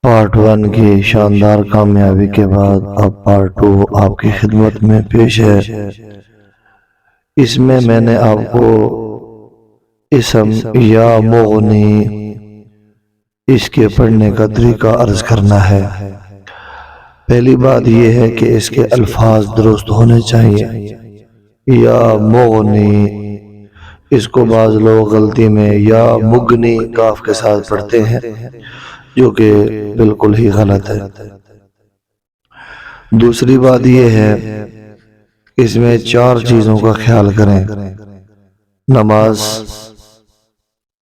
Part 1 کی شاندار کامیابی کے بعد اب پارٹ 2 آپ کی خدمت میں پیش ہے۔ اس میں نے آپ کو اسم یا مغنی اس کے پڑھنے کا طریقہ عرض کرنا ہے۔ پہلی بات یہ ہے کہ اس کے الفاظ درست ہونے چاہیے۔ یا مغنی، اس کو بعض لوگ غلطی میں یا مغنی کاف کے ساتھ پڑھتے ہیں، جو کہ بالکل ہی غلط ہے۔ دوسری بات یہ ہے، اس میں 4 چیزوں کا خیال کریں: نماز،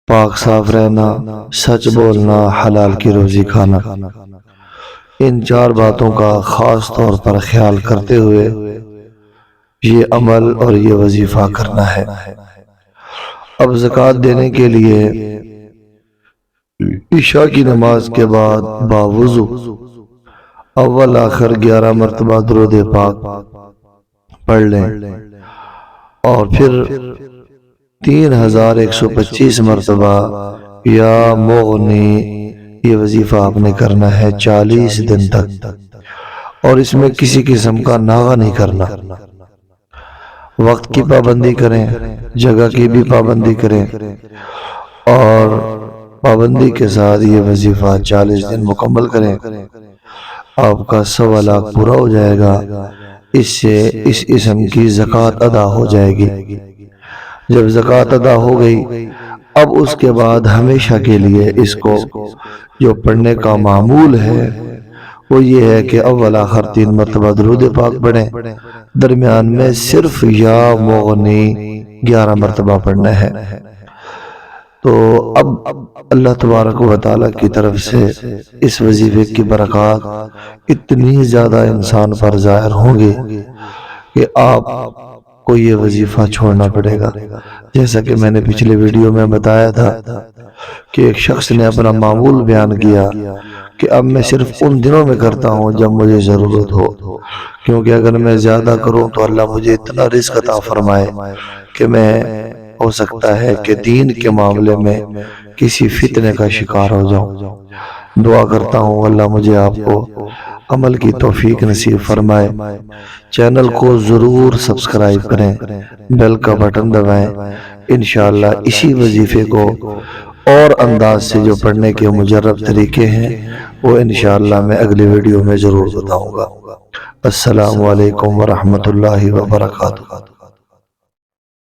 پاک صاف رہنا، سچ بولنا، حلال کی روزی کھانا۔ ان 4 باتوں کا خاص طور پر خیال کرتے ہوئے یہ عمل اور یہ وظیفہ کرنا ہے۔ اب زکوٰۃ دینے کے لیے عشاء کی نماز کے بعد باوضو اول آخر 11 مرتبہ درود پاک پڑھ لیں، اور پھر 3125 مرتبہ یا مغنی یہ وظیفہ آپ نے کرنا ہے 40 دن تک، اور اس میں کسی قسم کا ناغہ نہیں کرنا۔ وقت کی پابندی کریں، جگہ کی بھی پابندی کریں، اور پابندی کے ساتھ یہ وظیفہ 40 دن مکمل کریں۔ آپ کا 1.25 لاکھ پورا ہو جائے گا۔ اس سے اس اسم کی زکوٰۃ ادا ہو جائے گی۔ جب زکوٰۃ ادا ہو گئی، اب اس کے بعد ہمیشہ کے لیے اس کو جو پڑھنے کا معمول ہے وہ یہ ہے کہ اول آخر 3 مرتبہ درود پاک پڑھیں، درمیان میں صرف یا مغنی 11 مرتبہ پڑھنا ہے۔ تو اب اللہ تبارک و تعالیٰ کی طرف سے اس وظیفے کی برکات اتنی زیادہ انسان پر ظاہر ہوں گی کہ آپ کو یہ وظیفہ چھوڑنا پڑے گا۔ جیسا کہ میں نے پچھلے ویڈیو میں بتایا تھا کہ ایک شخص نے اپنا معمول بیان کیا کہ اب میں صرف ان دنوں میں کرتا ہوں جب مجھے ضرورت ہو، کیونکہ اگر میں زیادہ کروں تو اللہ مجھے اتنا رزق عطا فرمائے کہ میں ہو سکتا ہے کہ دین کے معاملے میں کسی فتنے کا شکار ہو جاؤں۔ دعا کرتا ہوں اللہ مجھے آپ کو عمل کی توفیق نصیب فرمائے۔ چینل کو ضرور سبسکرائب کریں، بیل کا بٹن دبائیں۔ انشاءاللہ اسی وظیفے کو اور انداز سے جو پڑھنے کے مجرب طریقے ہیں وہ انشاءاللہ میں اگلی ویڈیو میں ضرور بتاؤں گا۔ السلام علیکم ورحمۃ اللہ وبرکاتہ۔